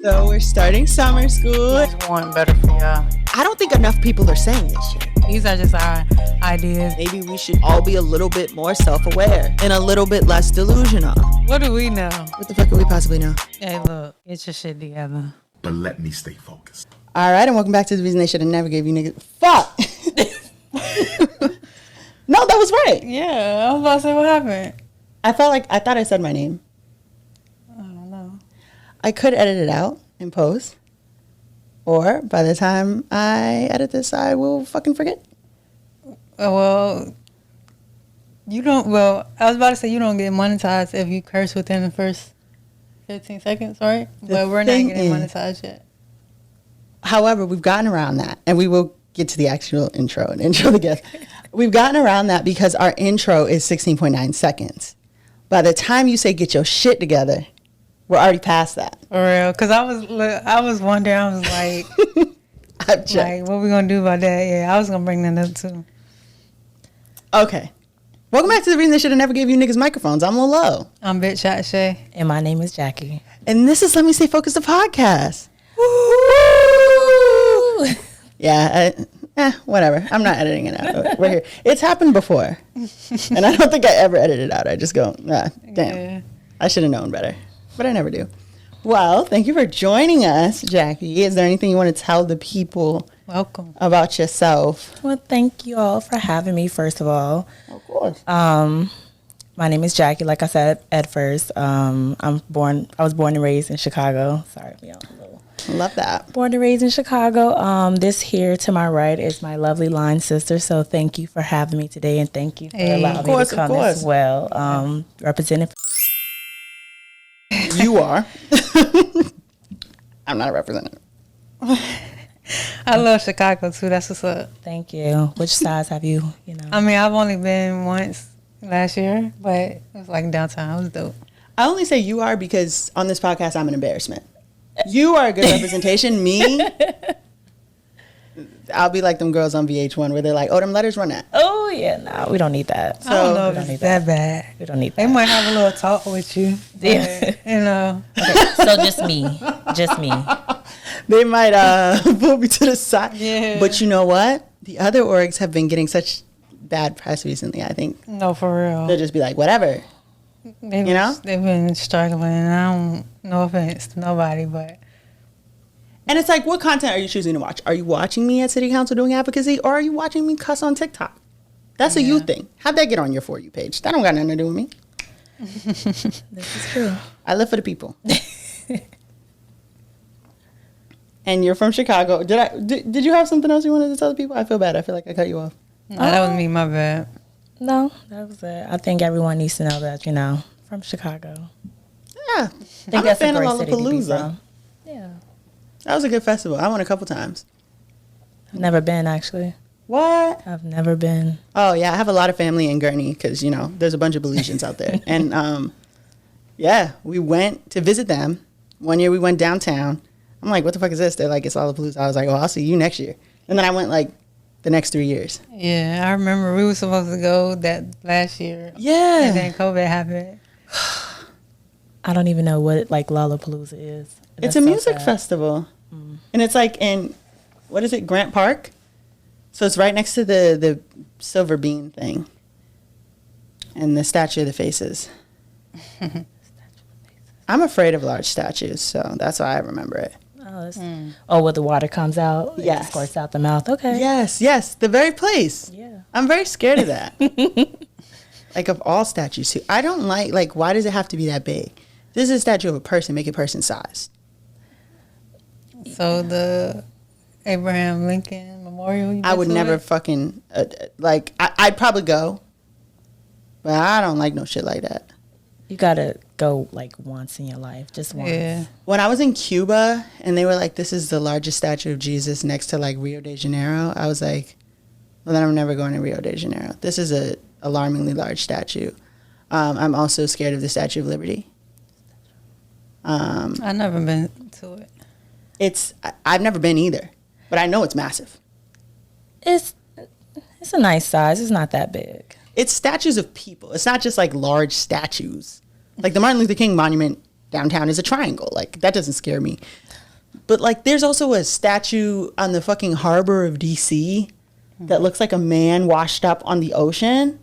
So we're starting summer school. I just want better for y'all. I don't think enough people are saying this shit. These are just our ideas. Maybe we should all be a little bit more self-aware and a little bit less delusional. What do we know? What the fuck could we possibly know? Hey, look, get your shit together. But let me stay focused. All right, and welcome back to The Reason They Should Have Never Gave You Niggas. Fuck! No, that was right. Yeah, I was about to say what happened. I thought I said my name. I don't know. I could edit it out in post. Or by the time I edit this, I will fucking forget. Well, you don't. Well, I was about to say you don't get monetized if you curse within the first 15 seconds, right? But we're not getting monetized yet. However, we've gotten around that, and we will get to the actual intro and intro the guest. We've gotten around that because our intro is 16.9 seconds. By the time you say "get your shit together," we're already past that. For real, because I was wondering. I was like, like, what we gonna do about that? Yeah, I was gonna bring that up too. Okay. Welcome back to The Reason They Should Have Never Gave You Niggas Microphones. I'm Lolo. I'm Bitch Shot Shay. And my name is Jackie. And this is Let Me Stay Focused, the podcast. Woo! Yeah, whatever. I'm not editing it out. We're here. It's happened before. And I don't think I ever edit it out. I just go, damn. Yeah. I should have known better. But I never do. Well, thank you for joining us, Jackie. Is there anything you want to tell the people Welcome. about yourself? Well, thank you all for having me, first of all. Of course. My name is Jackie, like I said at first. I was born and raised in Chicago. Sorry, me out a little. Love that. Born and raised in Chicago. This here to my right is my lovely line sister. So thank you for having me today, and thank you for allowing me to come as well. Representing. You are. I'm not a representative. I love Chicago too. That's what's up. Thank you. Which sides have you? I mean, I've only been once last year, but it was like downtown. It was dope. I only say you are because on this podcast, I'm an embarrassment. You are a good representation. Me, I'll be like them girls on VH1 where they're like, oh, them letters run out. Oh, yeah. No, we don't need that. I don't know if it's that bad. We don't need that. They might have a little talk with you. Yeah. You know. Okay, so just me. Just me. They might pull me to the side. Yeah. But you know what? The other orgs have been getting such bad press recently, I think. No, for real. They'll just be like, whatever. They've been struggling. I don't, no offense to nobody, but. And it's like, what content are you choosing to watch? Are you watching me at City Council doing advocacy, or are you watching me cuss on TikTok? That's a you thing. How'd that get on your For You page? That don't got nothing to do with me. This is true. I live for the people. And you're from Chicago. Did you have something else you wanted to tell the people? I feel bad. I feel like I cut you off. No, that was me, my bad. No, that was it. I think everyone needs to know that, from Chicago. Yeah. I think that's a great city to be from. Yeah. That was a good festival. I went a couple times. I've never been, actually. What? I've never been. Oh, yeah. I have a lot of family in Gurney because, there's a bunch of Belizeans out there. And, we went to visit them. One year we went downtown. I'm like, what the fuck is this? They're like, it's Lollapalooza. I was like, oh, I'll see you next year. And then I went, the next 3 years. Yeah, I remember we were supposed to go that last year. Yeah. And then COVID happened. I don't even know what, Lollapalooza is. It's a music festival. Mm. And it's in, what is it, Grant Park? So it's right next to the Silver Bean thing. And the Statue of the Faces. I'm afraid of large statues, so that's why I remember it. Oh, where the water comes out? Yes. It squirts out the mouth. Okay. Yes, the very place. Yeah. I'm very scared of that. Of all statues, too. I don't like, why does it have to be that big? This is a statue of a person. Make it person-sized. So the Abraham Lincoln Memorial, I would never fucking, I'd probably go, but I don't like no shit like that. You gotta go once in your life, just once. Yeah. When I was in Cuba and they were like, this is the largest statue of Jesus next to Rio de Janeiro, I was like, well, then I'm never going to Rio de Janeiro. This is a alarmingly large statue. I'm also scared of the Statue of Liberty. I've never been to it. I've never been either, but I know it's massive. It's a nice size. It's not that big. It's statues of people. It's not just large statues. The Martin Luther King Monument downtown is a triangle. That doesn't scare me. But like, there's also a statue on the fucking harbor of DC that looks like a man washed up on the ocean.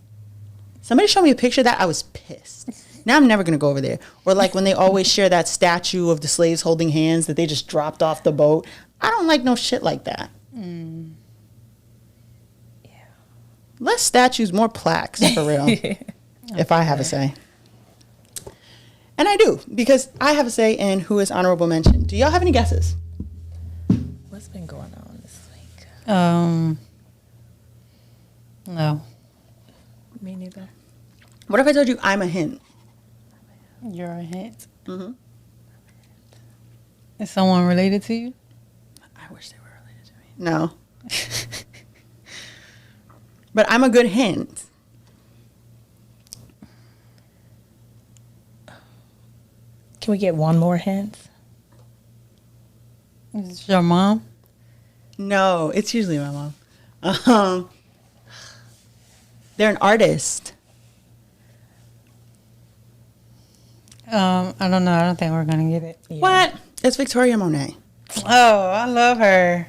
Somebody showed me a picture of that. I was pissed. Now I'm never gonna go over there. Or like when they always share that statue of the slaves holding hands that they just dropped off the boat. I don't like no shit like that. Mm. Yeah. Less statues, more plaques, for real. If I have a say. And I do, because I have a say in who is honorable mention. Do y'all have any guesses? What's been going on this week? No. Me neither. What if I told you I'm a hint? You're a hint. Mm-hmm. Is someone related to you? I wish they were related to me. No. But I'm a good hint. Can we get one more hint? Is it your mom? No, it's usually my mom. They're an artist. I don't know. I don't think we're gonna get it. Yeah. What? It's Victoria Monet. Oh, I love her.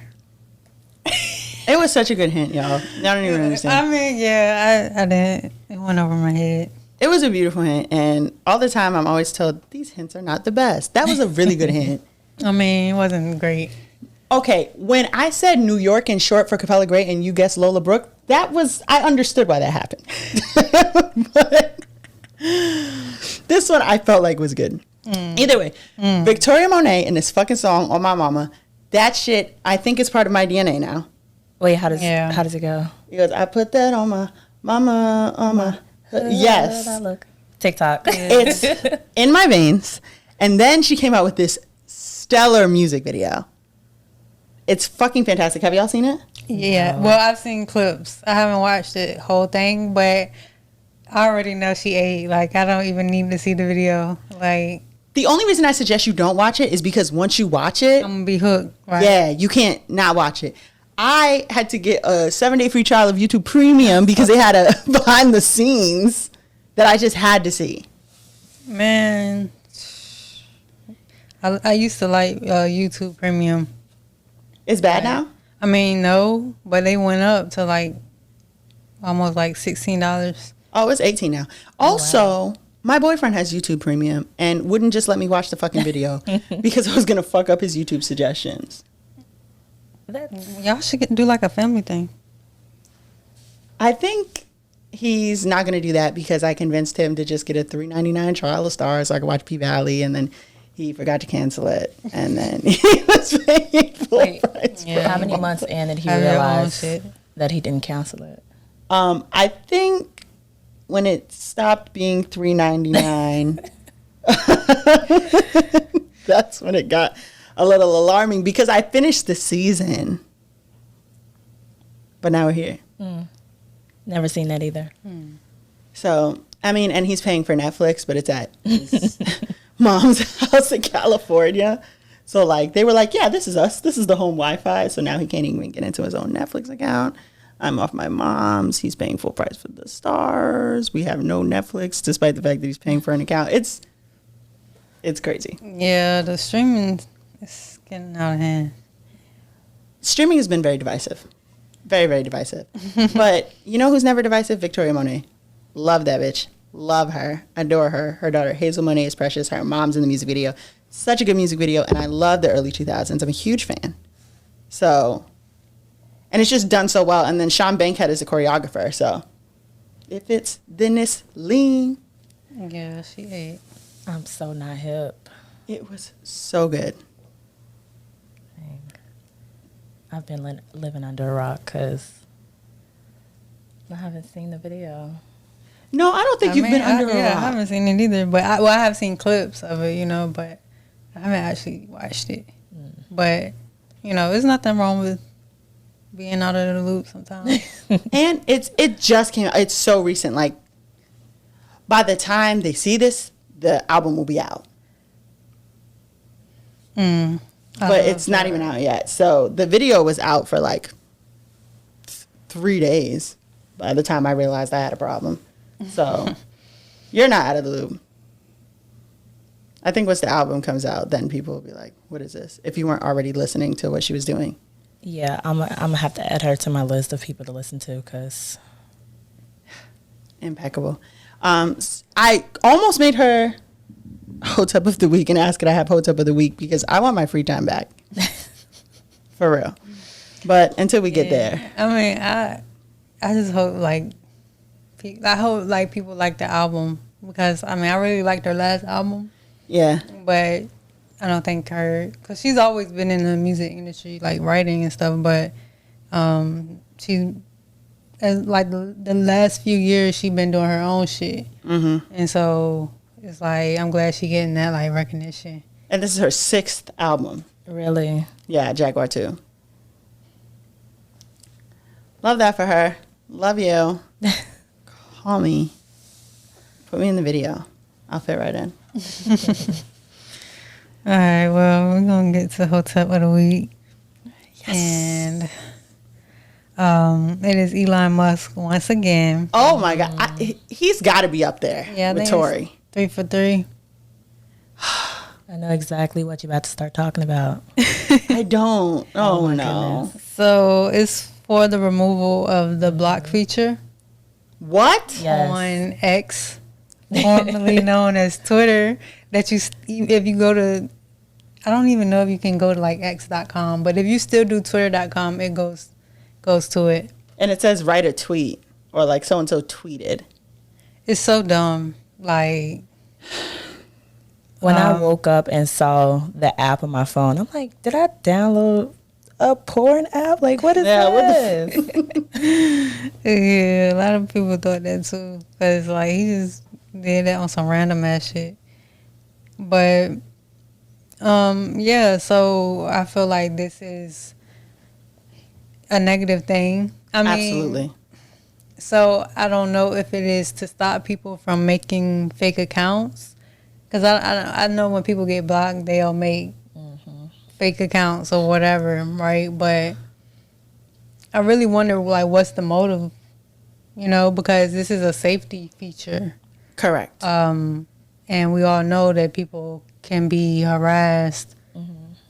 It was such a good hint, y'all. Y'all don't even understand. I mean, yeah, I didn't. It went over my head. It was a beautiful hint, and all the time I'm always told these hints are not the best. That was a really good hint. I mean, it wasn't great. Okay, when I said New York in short for Capella Gray and you guessed Lola Brooke, I understood why that happened. But this one I felt like was good. Either way, Victoria Monet and this fucking song On My Mama, that shit, I think it's part of my DNA now. Wait, how does it go? He goes, I put that on my mama, on my... Yes. Look. TikTok. It's in my veins. And then she came out with this stellar music video. It's fucking fantastic. Have y'all seen it? Yeah. No. Well, I've seen clips. I haven't watched the whole thing, but I already know she ate. Like, I don't even need to see the video. Like, the only reason I suggest you don't watch it is because once you watch it, I'm gonna be hooked. Right? Yeah, you can't not watch it. I had to get a 7-day free trial of YouTube Premium because they had a behind the scenes that I just had to see. Man, I used to like YouTube Premium. It's bad now? I mean, no, but they went up to like almost like $16. Oh, it's 18 now. Also, my boyfriend has YouTube Premium and wouldn't just let me watch the fucking video because I was going to fuck up his YouTube suggestions. Y'all should do like a family thing. I think he's not going to do that because I convinced him to just get a $3.99 trial of Stars so I could watch P-Valley, and then he forgot to cancel it, and then he was paying full price. Yeah. How many months in did he realize that he didn't cancel it? I think when it stopped being $3.99, that's when it got a little alarming because I finished the season, but now we're here. Never seen that either. So, I mean, and he's paying for Netflix, but it's at his mom's house in California. So, like, they were like, yeah, this is us. This is the home Wi-Fi. So now he can't even get into his own Netflix account. I'm off my mom's. He's paying full price for the Stars. We have no Netflix, despite the fact that he's paying for an account. It's crazy. Yeah, the streaming is getting out of hand. Streaming has been very divisive. Very, very divisive. But you know who's never divisive? Victoria Monet. Love that bitch. Love her. Adore her. Her daughter, Hazel Monet, is precious. Her mom's in the music video. Such a good music video. And I love the early 2000s. I'm a huge fan. So, and it's just done so well. And then Sean Bankhead is a choreographer. So, if it's Dennis Lean. Yeah, she ate. I'm so not hip. It was so good. I've been living under a rock because I haven't seen the video. No, I don't think you've been under a rock. I haven't seen it either. But I have seen clips of it, but I haven't actually watched it. But, there's nothing wrong with being out of the loop sometimes. And it just came out. It's so recent. Like, by the time they see this, the album will be out. But it's not even out yet. So the video was out for like 3 days by the time I realized I had a problem. So you're not out of the loop. I think once the album comes out, then people will be like, what is this? If you weren't already listening to what she was doing. Yeah, I'm gonna have to add her to my list of people to listen to because impeccable. I almost made her Hotep of the Week and asked could I have Hotep of the Week because I want my free time back. For real. But until we get there. I mean, I just hope people like the album because I mean I really liked her last album. Yeah. But I don't think because she's always been in the music industry, like writing and stuff. But she, like the last few years, she been doing her own shit, and so it's like I'm glad she getting that like recognition. And this is her 6th album. really, Yeah, Jaguar 2. Love that for her. Love you. Call me. Put me in the video. I'll fit right in. All right, well, we're going to get to Hotep of the Week. Yes. And it is Elon Musk once again. Oh, my God. He's got to be up there with Tory. 3 for 3. I know exactly what you're about to start talking about. I don't. Oh, no. Goodness. So it's for the removal of the block feature What? Yes. on X, formerly known as Twitter, that if you go to, I don't even know if you can go to like x.com, but if you still do twitter.com, it goes to it. And it says write a tweet or like so-and-so tweeted. It's so dumb. Like, When I woke up and saw the app on my phone, I'm like, did I download a porn app? Like, what is this? yeah, a lot of people thought that too. Because, like, he just did that on some random ass shit. But, yeah, so I feel like this is a negative thing. I mean, Absolutely. So I don't know if it is to stop people from making fake accounts. Because I know when people get blocked, they'll make fake accounts or whatever, right? But I really wonder, like, what's the motive? You know, because this is a safety feature. Correct. And we all know that people can be harassed.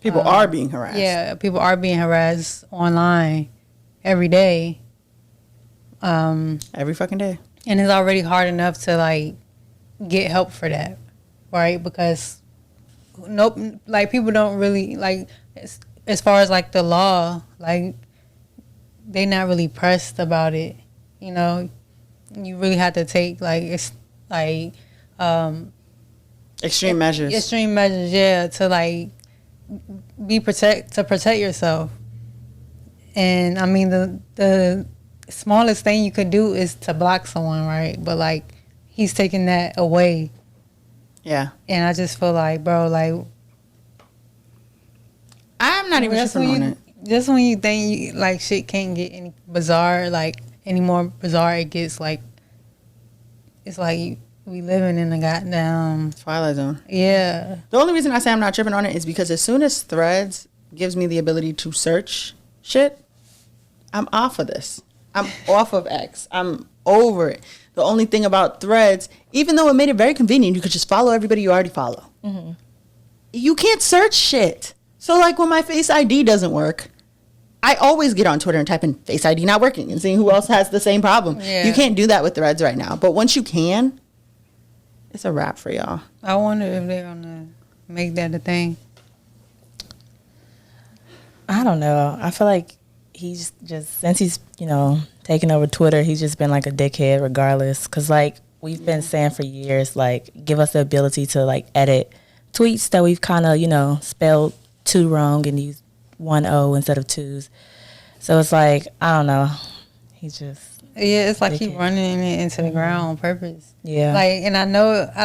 People are being harassed. Yeah, people are being harassed online every day. Every fucking day. And it's already hard enough to, like, get help for that, right? Because people don't really, like, as far as, like, the law, like, they not really pressed about it, you know? You really have to take, like, it's, like, Extreme measures. Extreme measures, yeah, to, like, protect yourself. And, I mean, the smallest thing you could do is to block someone, right? But, like, he's taking that away. Yeah. And I just feel like, bro, like, I'm not even tripping on it. Just when you think like shit can't get any more bizarre, it gets like, it's like we living in a goddamn Twilight Zone. Yeah. The only reason I say I'm not tripping on it is because as soon as Threads gives me the ability to search shit, I'm off of this. I'm off of X. I'm over it. The only thing about Threads, even though it made it very convenient, you could just follow everybody you already follow. You can't search shit. So, like, when my Face ID doesn't work, I always get on Twitter and type in Face ID not working and seeing who else has the same problem. Yeah. You can't do that with Threads right now. But once you can, it's a wrap for y'all. I wonder if they're gonna make that a thing. I don't know. I feel like he's just, since he's, taken over Twitter, he's just been like a dickhead regardless. Because, like, we've been saying for years, like, give us the ability to, like, edit tweets that we've kind of, spelled two wrong and use one O instead of twos. So it's like, I don't know. He's just. Yeah, it's like dickhead. he running it into the ground on purpose. Yeah. Like, and I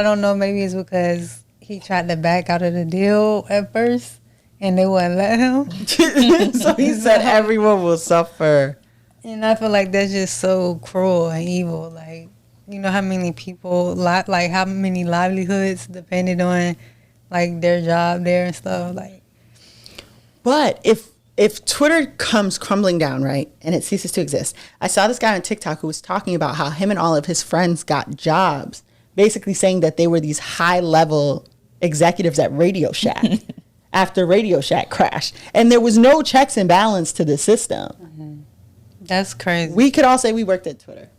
don't know, maybe it's because he tried to back out of the deal at first and they wouldn't let him. So he said everyone will suffer. And I feel like that's just so cruel and evil. Like, you know how many people, like how many livelihoods depended on, like, their job there and stuff. Like, but if Twitter comes crumbling down, right, and it ceases to exist, I saw this guy on TikTok who was talking about how him and all of his friends got jobs, basically saying that they were these high-level executives at Radio Shack after Radio Shack crashed. And there was no checks and balance to the system. That's crazy. We could all say we worked at Twitter.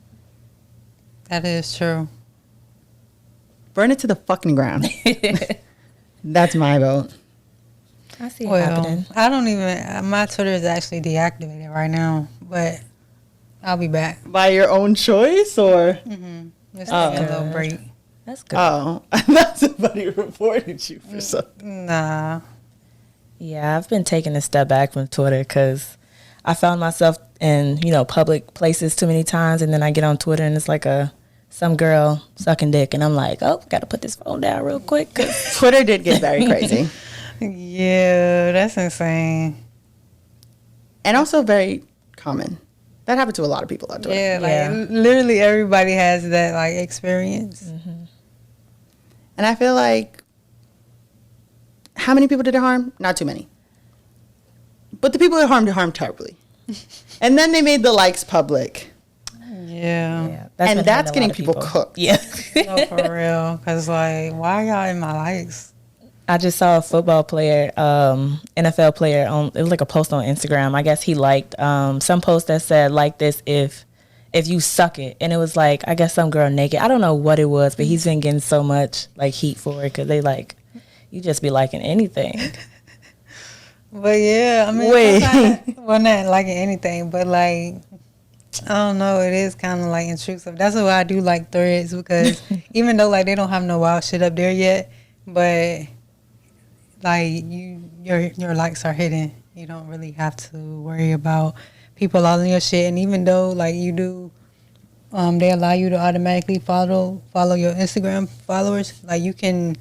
That is true. Burn it to the fucking ground. That's my vote. I see it happening. I don't even, my Twitter is actually deactivated right now, but I'll be back. By your own choice, or? Just taking a little break. That's good. Oh, I thought somebody reported you for something. Nah. Yeah, I've been taking a step back from Twitter because I found myself in, public places too many times, and then I get on Twitter and it's like some girl sucking dick, and I'm like, oh, gotta put this phone down real quick. Twitter did get very crazy. Yeah, that's insane. And also very common. That happened to a lot of people on Twitter. Yeah, literally everybody has that like experience. And I feel like, how many people did it harm? Not too many. But the people it harmed terribly. And then they made the likes public. Yeah. And that's getting people cooked. Yeah. No, for real. Because, like, why y'all in my likes? I just saw a football player, NFL player, it was like a post on Instagram. I guess he liked some post that said, like this if you suck it. And it was like, I guess some girl naked. I don't know what it was, but he's been getting so much like heat for it because they like, you just be liking anything. But yeah, I mean, well, not liking anything, but like, I don't know, it is kind of like intrusive. That's why I do like Threads, because even though like they don't have no wild shit up there yet, but like your likes are hidden. You don't really have to worry about people all in your shit. And even though like you do, they allow you to automatically follow your Instagram followers. Like you can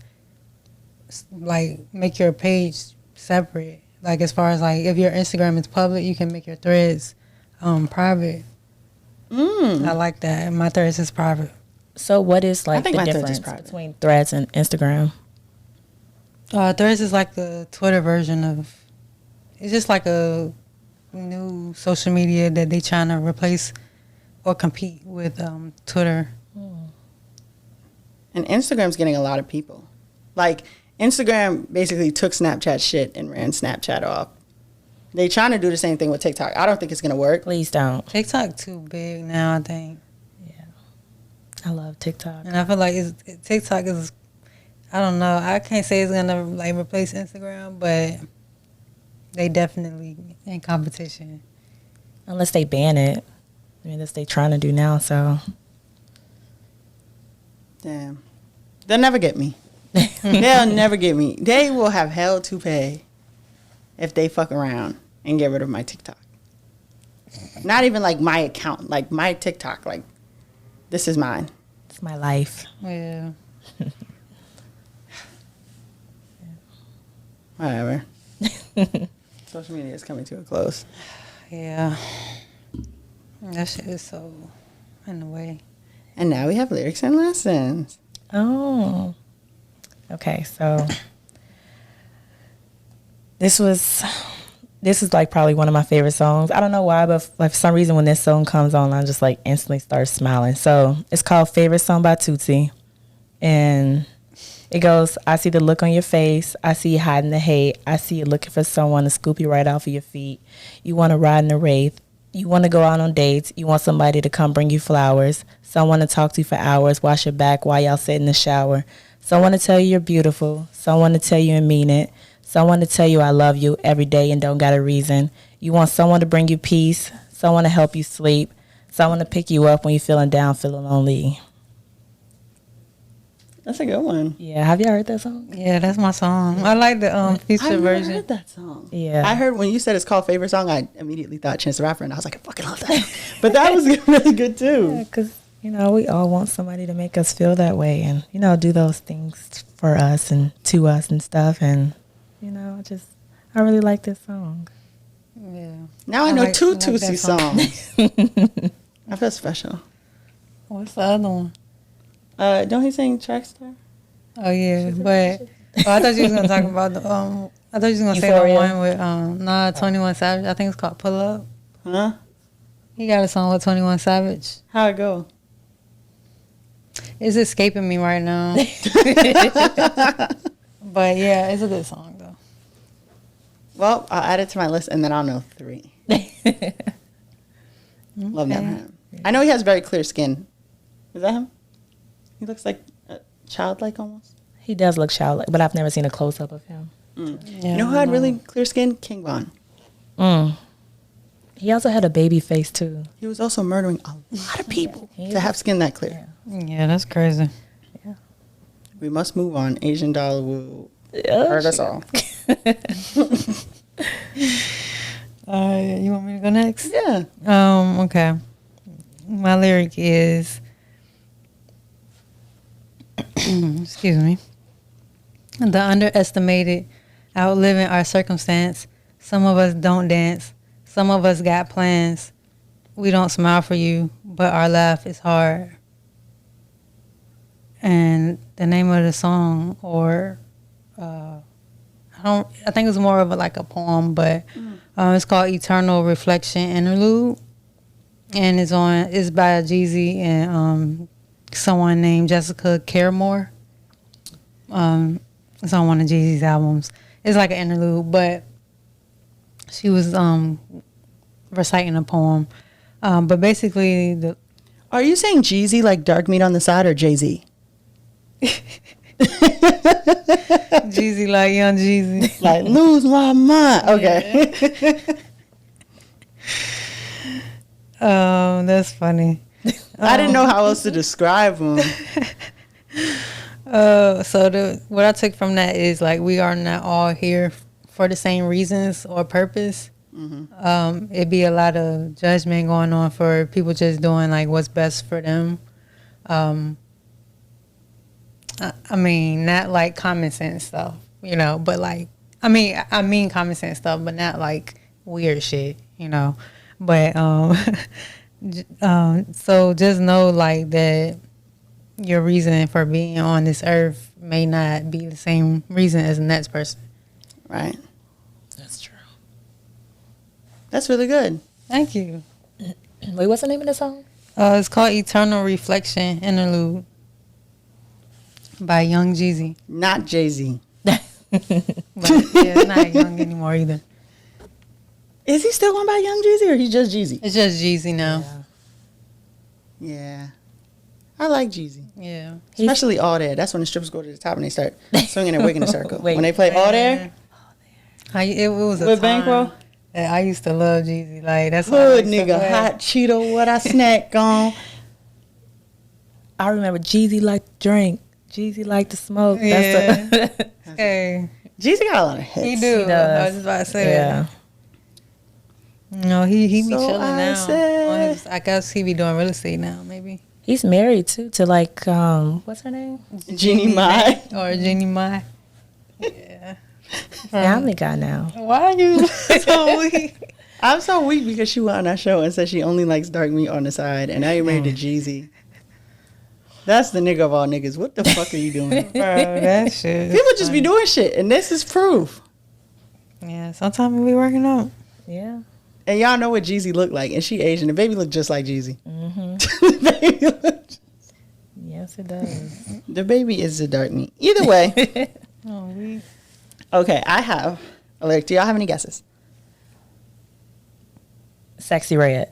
like make your page separate. Like as far as like if your Instagram is public, you can make your Threads private. I like that. My Threads is private. So what is like the my Threads difference is private. between Threads and Instagram? Threads is like the Twitter version of. It's just like a new social media that they trying to replace or compete with Twitter. And Instagram's getting a lot of people. Like, Instagram basically took Snapchat shit and ran Snapchat off. They trying to do the same thing with TikTok. I don't think it's going to work. Please don't. TikTok too big now, I think. Yeah. I love TikTok. And I feel like TikTok is, I don't know, I can't say it's going to like replace Instagram, but they definitely in competition. Unless they ban it. I mean, that's what they trying to do now, so. Damn. They'll never get me. They'll never get me. They will have hell to pay if they fuck around and get rid of my TikTok. Not even like my account, like my TikTok. Like, this is mine. It's my life. Yeah. Whatever. Social media is coming to a close. Yeah. That shit is so in the way. And now we have lyrics and lessons. Oh. Okay, so this is like probably one of my favorite songs. I don't know why, but like for some reason when this song comes on, I just like instantly start smiling. So it's called Favorite Song by Tootsie. And it goes, I see the look on your face. I see you hiding the hate. I see you looking for someone to scoop you right off of your feet. You want to ride in the wraith. You want to go out on dates. You want somebody to come bring you flowers. Someone to talk to for hours. Wash your back while y'all sit in the shower. Someone to tell you you're beautiful. Someone to tell you and mean it. Someone to tell you I love you every day and don't got a reason. You want someone to bring you peace. Someone to help you sleep. Someone to pick you up when you're feeling down, feeling lonely. That's a good one. Yeah, have y'all heard that song? Yeah, that's my song. I like the feature I've version. never heard that song. Yeah. I heard when you said it's called Favorite Song, I immediately thought Chance the Rapper, and I was like, I fucking love that. But that was really good, too. Yeah, because, we all want somebody to make us feel that way and, do those things for us and to us and stuff. And, I really like this song. Yeah. Now I know like- two I like that Tootsie song. songs. I feel special. What's the other one? Don't he sing Trackstar? Oh yeah, but I thought you was gonna talk about the I thought you was gonna say the Euphoria? one with 21 Savage. I think it's called Pull Up. Huh? He got a song with 21 Savage. How it go? It's escaping me right now. But yeah, it's a good song though. Well, I'll add it to my list, and then I'll know 3. Love that for him. I know he has very clear skin. Is that him? He looks like childlike almost. He does look childlike, but I've never seen a close up of him. Yeah, You know who had really clear skin? King Von. He also had a baby face too. He was also murdering a lot of people to have skin that clear. Yeah, that's crazy. We must move on. Asian doll will hurt us all. You want me to go next? Yeah. Okay. My lyric is, excuse me, the underestimated, outliving our circumstance. Some of us don't dance. Some of us got plans. We don't smile for you, but our laugh is hard. And the name of the song, or I think it was more of like a poem, but it's called Eternal Reflection Interlude, and it's by Jeezy and someone named Jessica Caramore. It's on one of Jeezy's albums. It's like an interlude, but she was reciting a poem. But basically, Are you saying Jeezy like dark meat on the side or Jay-Z? Jeezy like Young Jeezy. Like, lose my mind. Okay. That's funny. I didn't know how else to describe him. So what I took from that is like we are not all here for the same reasons or purpose. It'd be a lot of judgment going on for people just doing like what's best for them. I mean, not like common sense stuff, but like, I mean common sense stuff, but not like weird shit, But, so just know like that your reason for being on this earth may not be the same reason as the next person. Right. That's true. That's really good. Thank you. Wait, what's the name of the song? It's called Eternal Reflection Interlude by Young Jeezy. Not Jay-Z. But yeah, it's not young anymore either. Is he still going by Young Jeezy or he's just Jeezy? It's just Jeezy now. Yeah. I like Jeezy. Yeah. Especially All There. That's when the strippers go to the top and they start swinging their wig in a circle. Wait. When they play All There. It was a With time Bankroll? that I used to love Jeezy. Like that's Hood what I used to nigga, wear. hot Cheeto, what I snack on. I remember Jeezy liked to drink. Jeezy liked to smoke. Yeah. That's Hey, Jeezy got a lot of hits. he do. He does. I was just about to say yeah. that. No, he be So chilling I now. said- I guess he be doing real estate now, maybe. He's married too to like what's her name? Jeannie Mai. Or Jeannie Mai. Yeah. Family Guy now. Why are you so weak? I'm so weak because she went on that show and said she only likes dark meat on the side, and now you're married to Jeezy. That's the nigga of all niggas. What the fuck are you doing? Bro, that shit. People just be doing shit, and this is proof. Yeah, sometimes we be working out. Yeah. And y'all know what Jeezy looked like, and she Asian. The baby looked just like Jeezy. The baby looked- Yes, it does. the baby is the dark meat. Either way. Oh, we. Okay, I have a lyric. Do y'all have any guesses? Sexy Red.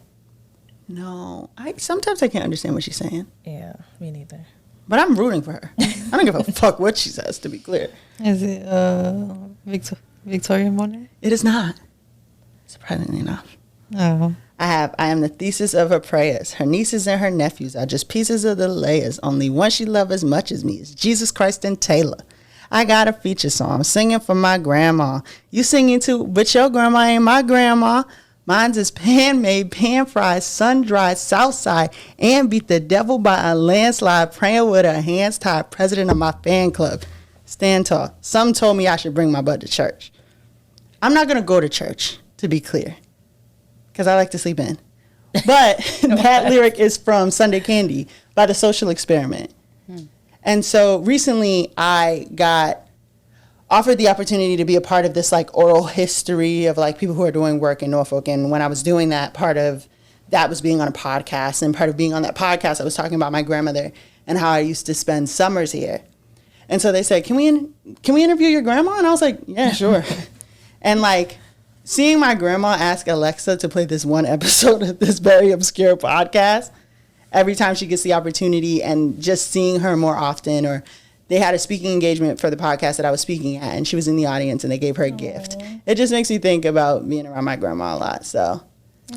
No. Sometimes I can't understand what she's saying, Yeah, me neither. but I'm rooting for her. I don't give a fuck what she says, to be clear. Is it Victoria Monet? It is not. Surprisingly enough. Oh. I am the thesis of her prayers. Her nieces and her nephews are just pieces of the layers. Only one she loves as much as me is Jesus Christ and Taylor. I got a feature song singing for my grandma. You singing too, but your grandma ain't my grandma. Mine's is pan-made, pan-fried, sun-dried, south side, and beat the devil by a landslide, praying with her hands tied, president of my fan club. Stand tall. Some told me I should bring my butt to church. I'm not going to go to church, to be clear, because I like to sleep in. But that lyric is from Sunday Candy by The Social Experiment. And so recently I got offered the opportunity to be a part of this like oral history of like people who are doing work in Norfolk. And when I was doing that, part of that was being on a podcast. And part of being on that podcast, I was talking about my grandmother and how I used to spend summers here. And so they said, can we interview your grandma? And I was like, yeah, sure. And like seeing my grandma ask Alexa to play this one episode of this very obscure podcast every time she gets the opportunity, and just seeing her more often, or they had a speaking engagement for the podcast that I was speaking at, and she was in the audience and they gave her a gift. It just makes me think about being around my grandma a lot. So,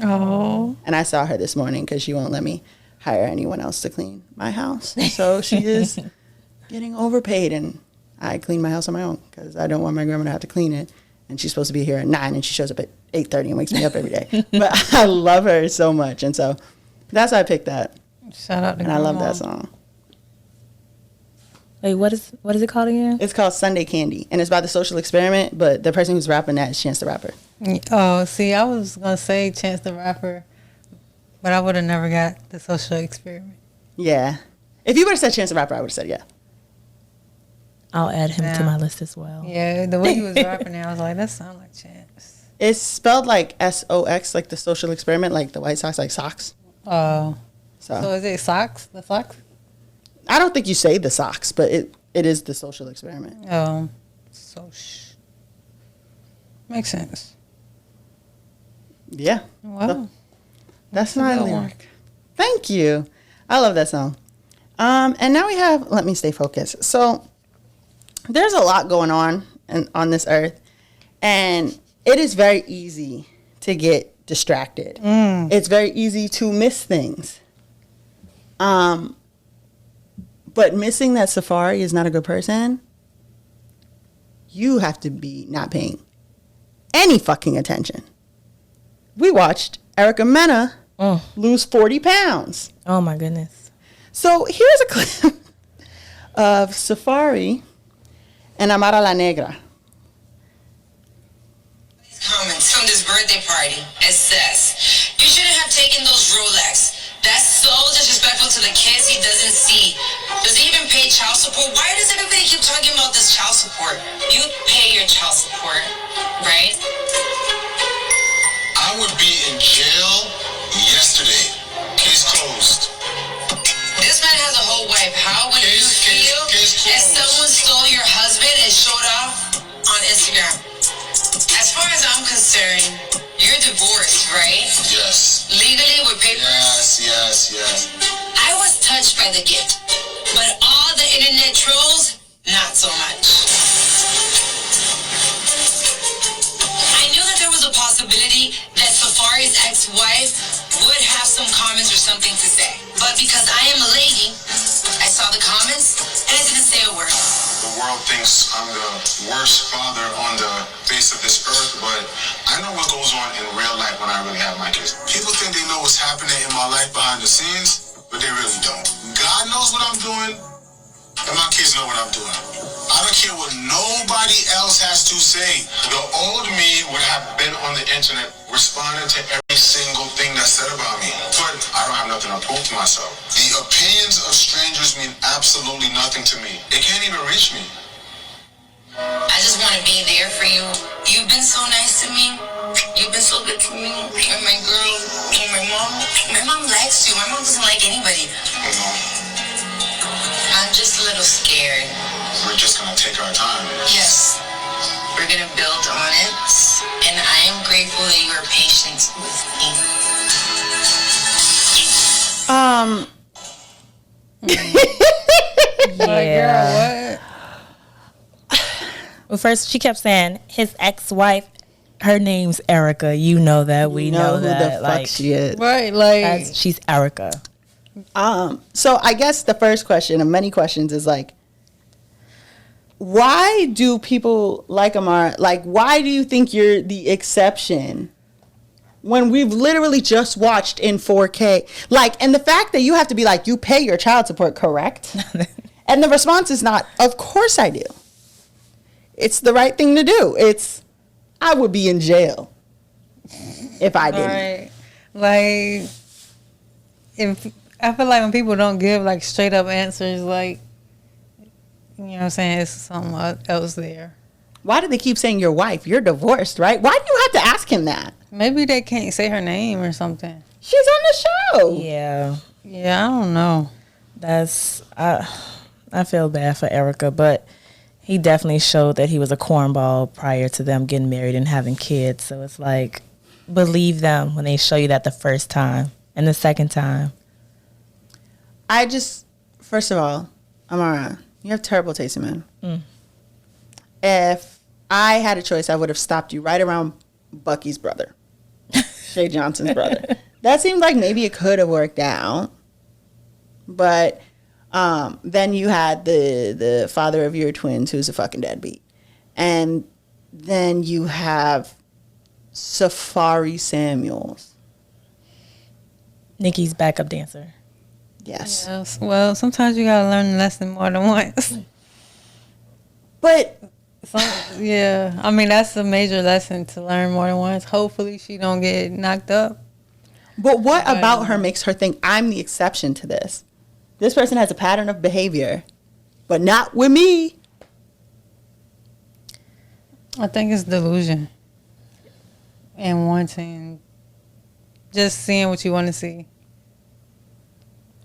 and I saw her this morning because she won't let me hire anyone else to clean my house. So she is getting overpaid, and I clean my house on my own because I don't want my grandma to have to clean it. And she's supposed to be here at 9, and she shows up at 8:30 and wakes me up every day. But I love her so much, and so that's why I picked that. Shout out to and grandma. I love that song. Wait, what is it called again? It's called Sunday Candy, and it's about the social experiment, but the person who's rapping that is Chance the Rapper. Oh, see, I was going to say Chance the Rapper, but I would have never got the social experiment. Yeah. If you would have said Chance the Rapper, I would have said yeah. I'll add him to my list as well. Yeah, the way he was rapping there, I was like, that sounds like Chance. It's spelled like SOX, like the social experiment, like the White Sox, like socks. Oh. So is it socks? The socks? I don't think you say the socks, but it is the social experiment. Oh. Makes sense. Yeah. Wow. So that's my lyric. Thank you. I love that song. And now we have Let Me Stay Focused. So there's a lot going on this earth, and it is very easy to get distracted. It's very easy to miss things. But missing that Safari is not a good person, you have to be not paying any fucking attention. We watched Erica Mena lose 40 pounds. Oh, my goodness. So here's a clip of Safari and Amara La Negra. Comments from this birthday party. It says, you shouldn't have taken those Rolex. That's so disrespectful to the kids he doesn't see. Does he even pay child support? Why does everybody keep talking about this child support? You pay your child support, right? I would be in jail yesterday. Case closed. This man has a whole wife. How would you feel if someone stole your husband and showed off on Instagram? As far as I'm concerned, you're divorced, right? Yes. Legally with papers? Yes. I was touched by the gift, but all the internet trolls, not so much. I knew that there was a possibility that Safari's ex-wife would have some comments or something to say. But because I am a lady, I saw the comments and I didn't say a word. The world thinks I'm the worst father on the face of this earth, but I know what goes on in real life when I really have my kids. People think they know what's happening in my life behind the scenes, but they really don't. God knows what I'm doing, and my kids know what I'm doing. I don't care what nobody else has to say. The old me would have been on the internet responding to every single thing that's said about me. But I don't have nothing to prove to myself. The opinions of strangers mean absolutely nothing to me. They can't even reach me. I just want to be there for you. You've been so nice to me. You've been so good to me. And my girl, and my mom. My mom likes you. My mom doesn't like anybody. You know, I'm just a little scared. we're just gonna take our time. Yes, we're gonna build on it, and I am grateful that you are patient with me. Girl, what? Well, first she kept saying his ex-wife, her name's Erica. You know that. We know who that. the fuck she is. Right, like She's Erica. So I guess the first question of many questions is like, why do people like Amara, like, why do you think you're the exception when we've literally just watched in 4K? Like, and the fact that you have to be like, you pay your child support, correct? And the response is not, of course I do. It's the right thing to do. It's, I would be in jail if I didn't. right, like if I feel like when people don't give like straight up answers, like, you know what I'm saying, it's something else there. Why do they keep saying your wife? You're divorced, right? Why do you have to ask him that? Maybe they can't say her name or something. She's on the show. Yeah. Yeah, I don't know. That's I I feel bad for Erica, but he definitely showed that he was a cornball prior to them getting married and having kids. So it's like, believe them when they show you that the first time and the second time. First of all, Amara, you have terrible taste in men. If I had a choice, I would have stopped you right around Bucky's brother, Shay Johnson's brother. That seemed like maybe it could have worked out. But then you had the father of your twins, who's a fucking deadbeat. And then you have Safari Samuels. Nikki's backup dancer. Yes. Well, sometimes you gotta learn the lesson more than once. But yeah, I mean that's a major lesson to learn more than once. Hopefully, she don't get knocked up. But what about her makes her think I'm the exception to this? This person has a pattern of behavior, but not with me. I think it's delusion and wanting, just seeing what you want to see,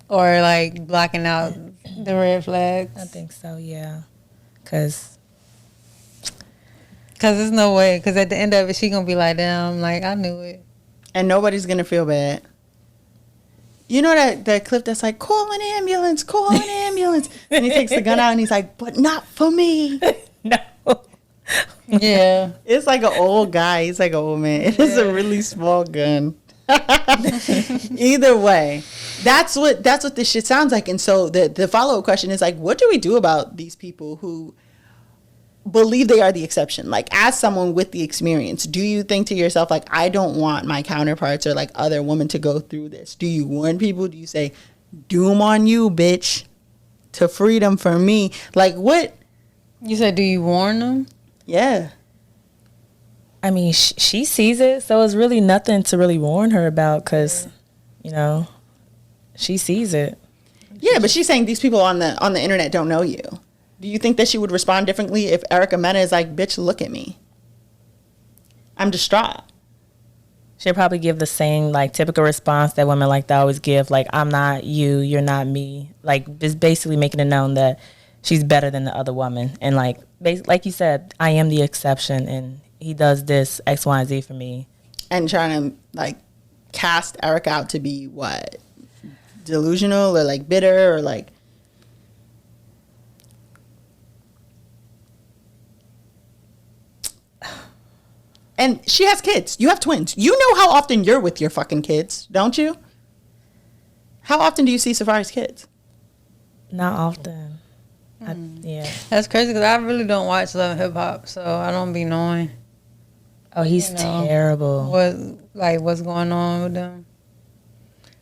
or like blocking out the red flags. I think so, yeah. Cause there's no way. Because at the end of it, she gonna be like, "Damn, like I knew it." And nobody's gonna feel bad. You know that clip that's like, call an ambulance, call an ambulance. And he takes the gun out and he's like, but not for me. no. Yeah. It's like an old guy. He's like an old man. It is a really small gun. Either way, that's what this shit sounds like. And so the follow-up question is like, what do we do about these people who believe they are the exception? Like, as someone with the experience, do you think to yourself, like, I don't want my counterparts or like other women to go through this? Do you warn people? Do you say, doom on you, bitch, to freedom for me? Like, what? You said, do you warn them? Yeah. I mean, she sees it, so it's really nothing to really warn her about because, you know, she sees it. Yeah, but she's saying these people on the internet don't know you. Do you think that she would respond differently if Erica Mena is like, bitch, look at me? I'm distraught. She'll probably give the same, like, typical response that women like that always give, like, I'm not you, you're not me. Like, just basically making it known that she's better than the other woman. And, like you said, I am the exception, and he does this X, Y, and Z for me. And trying to, like, cast Erica out to be, what, delusional or, like, bitter or, like... And she has kids. You have twins. You know how often you're with your fucking kids, don't you? How often do you see Safari's kids? Not often. Yeah. That's crazy because I really don't watch Love and Hip Hop, so I don't be knowing. Oh, he's terrible. What's going on with them?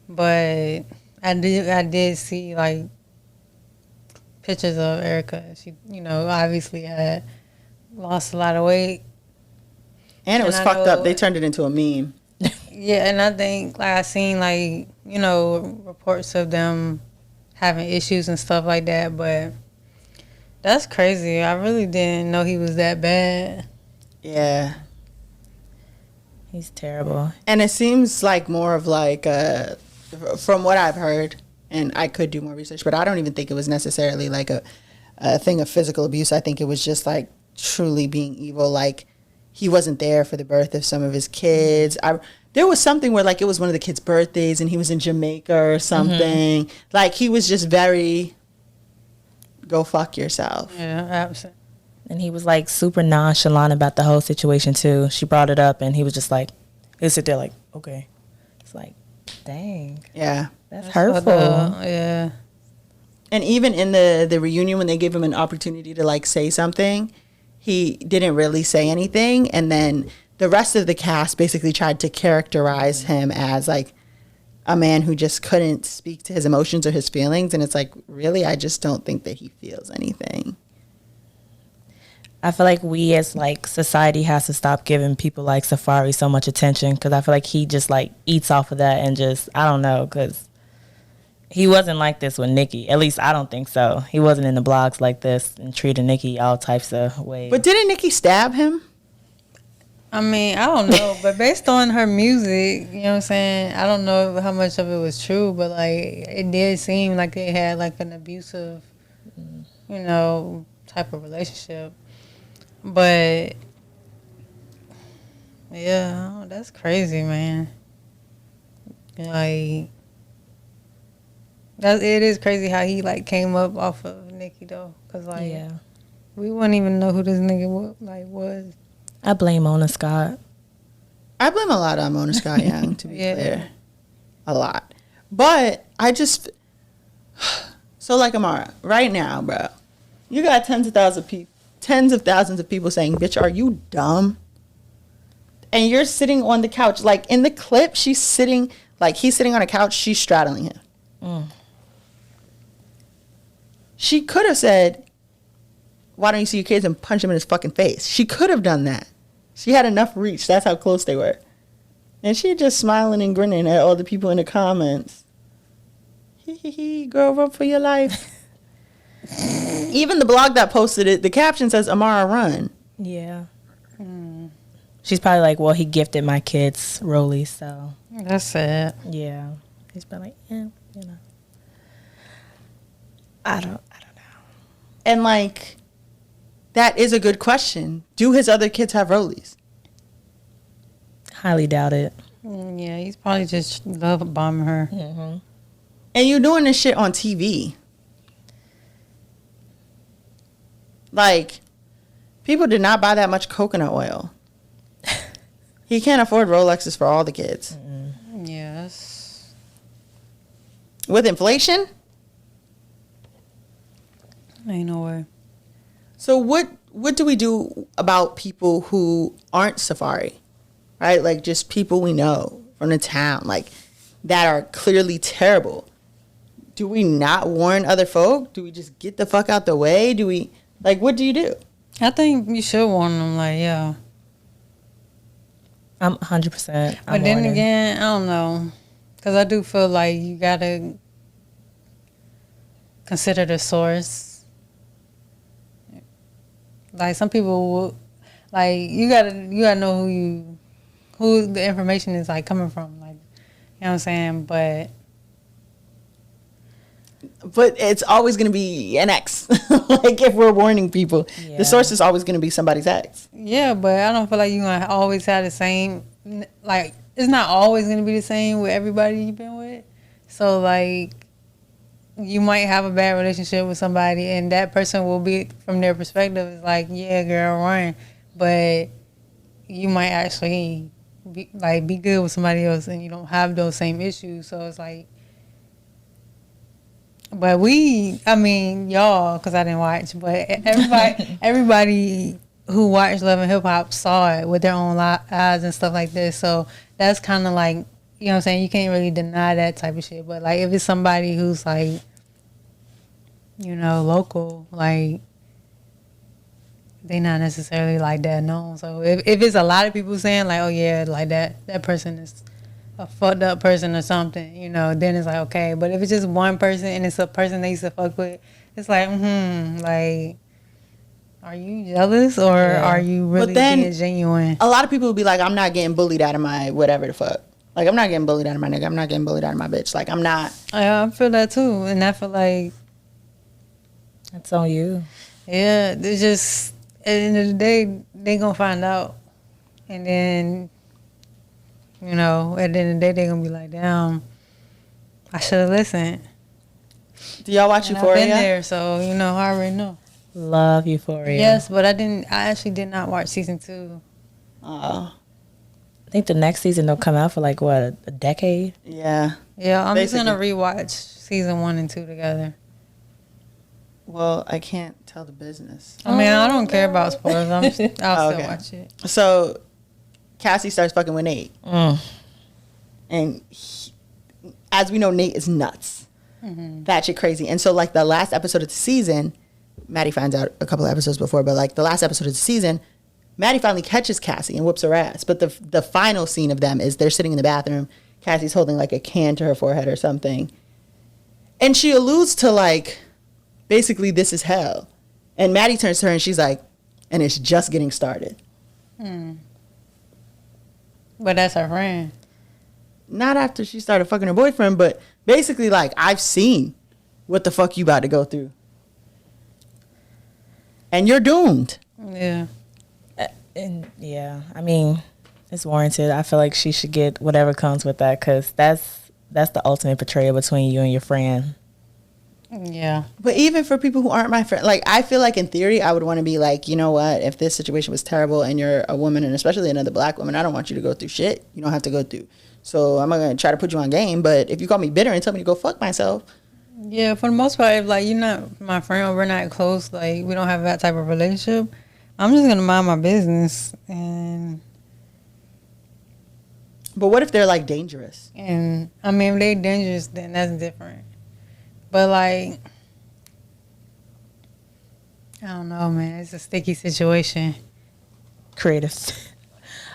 But I did see like pictures of Erica. She, obviously had lost a lot of weight. And it was fucked up. They turned it into a meme. Yeah, and I think I seen reports of them having issues and stuff like that, but that's crazy. I really didn't know he was that bad. Yeah. He's terrible. And it seems like more of like, from what I've heard, and I could do more research, but I don't even think it was necessarily like a thing of physical abuse. I think it was just like truly being evil. Like, he wasn't there for the birth of some of his kids. There was something where like it was one of the kids' birthdays and he was in Jamaica or something. Mm-hmm. Like, he was just very, go fuck yourself. Yeah, absolutely. And he was like super nonchalant about the whole situation too. She brought it up and he was just like, he'll sit there like, okay. It's like, dang. Yeah. That's hurtful. Yeah. And even in the reunion when they gave him an opportunity to like say something, he didn't really say anything. And then the rest of the cast basically tried to characterize him as like a man who just couldn't speak to his emotions or his feelings. And it's like, really, I just don't think that he feels anything. I feel like we as like society has to stop giving people like Safari so much attention, because I feel like he just like eats off of that and just, I don't know, because he wasn't like this with Nikki. At least I don't think so. He wasn't in the blogs like this and treated Nikki all types of ways. But didn't Nikki stab him? I mean, I don't know, but based on her music, you know what I'm saying, I don't know how much of it was true, but like it did seem like they had like an abusive you know, type of relationship. But yeah, that's crazy, man. Like it is crazy how he like came up off of Nikki though, cause like we wouldn't even know who this nigga was. I blame Mona Scott. I blame a lot on Mona Scott Young, to be clear. A lot. But I just... So, like, Amara, right now, bro, you got tens of thousands of people saying, bitch, are you dumb? And you're sitting on the couch. Like, in the clip, she's sitting... Like, he's sitting on a couch, she's straddling him. She could have said, why don't you see your kids and punch him in his fucking face? She could have done that. She had enough reach. That's how close they were. And she just smiling and grinning at all the people in the comments. Hee, girl, run for your life. Even the blog that posted it, the caption says, Amara, run. Yeah. She's probably like, well, he gifted my kids rollies, so. That's it. Yeah. He's been like, yeah, you know. I don't know. And, like... That is a good question. Do his other kids have rollies? Highly doubt it. Yeah, he's probably just love bombing her. Mm-hmm. And you're doing this shit on TV. Like, people did not buy that much coconut oil. He can't afford Rolexes for all the kids. Yes. With inflation? Ain't no way. So what do we do about people who aren't Safari, right? Like just people we know from the town, like that are clearly terrible. Do we not warn other folk? Do we just get the fuck out the way? Do we, like, what do you do? I think you should warn them, like, yeah. I'm 100%. But then again, I don't know. Because I do feel like you got to consider the source. Like some people will, like you gotta know who the information is like coming from, like, you know what I'm saying. But it's always gonna be an ex. Like if we're warning people, the source is always gonna be somebody's ex. Yeah, but I don't feel like you're gonna always have the same. Like it's not always gonna be the same with everybody you've been with. So like. You might have a bad relationship with somebody and that person will be, from their perspective, is like, yeah, girl, run. But you might actually be good with somebody else and you don't have those same issues. So it's like, but y'all, because I didn't watch, but everybody who watched Love and Hip Hop saw it with their own eyes and stuff like this. So that's kind of like, you know what I'm saying? You can't really deny that type of shit. But, like, if it's somebody who's, like, you know, local, like, they not necessarily, like, that known. So if it's a lot of people saying, like, oh, yeah, like, that person is a fucked up person or something, you know, then it's like, okay. But if it's just one person and it's a person they used to fuck with, it's like, like, are you jealous or are you really being genuine? A lot of people will be like, I'm not getting bullied out of my whatever the fuck. Like, I'm not getting bullied out of my nigga. I'm not getting bullied out of my bitch. Like, I'm not. I feel that too. And I feel like. It's on you. Yeah. It's just, at the end of the day, they going to find out. And then, you know, at the end of the day, they going to be like, damn, I should have listened. Do y'all watch Euphoria? I've been there, so, you know, I already know. Love Euphoria. Yes, but I actually did not watch season 2. Oh. I think the next season they'll come out for like what, a decade? Yeah. Yeah, I'm just gonna rewatch season 1 and 2 together. Well, I can't tell the business. I mean, I don't care about spoilers. I'll still watch it. So, Cassie starts fucking with Nate, and as we know, Nate is nuts. That shit crazy. And so, like the last episode of the season, Maddie finds out a couple of episodes before, but like the last episode of the season. Maddie finally catches Cassie and whoops her ass. But the final scene of them is they're sitting in the bathroom. Cassie's holding like a can to her forehead or something. And she alludes to like, basically this is hell. And Maddie turns to her and she's like, and it's just getting started. But that's her friend. Not after she started fucking her boyfriend, but basically like, I've seen what the fuck you about to go through. and you're doomed. Yeah. And yeah, I mean, it's warranted. I feel like she should get whatever comes with that, because that's the ultimate betrayal between you and your friend. Yeah. But even for people who aren't my friend, like, I feel like in theory, I would want to be like, you know what? If this situation was terrible and you're a woman, and especially another black woman, I don't want you to go through shit you don't have to go through. So I'm not going to try to put you on game. But if you call me bitter and tell me to go fuck myself. Yeah, for the most part, if, like, you're not my friend or we're not close, like, we don't have that type of relationship, I'm just going to mind my business. But what if they're, like, dangerous? And I mean, if they dangerous, then that's different. But, like, I don't know, man. It's a sticky situation. Creative.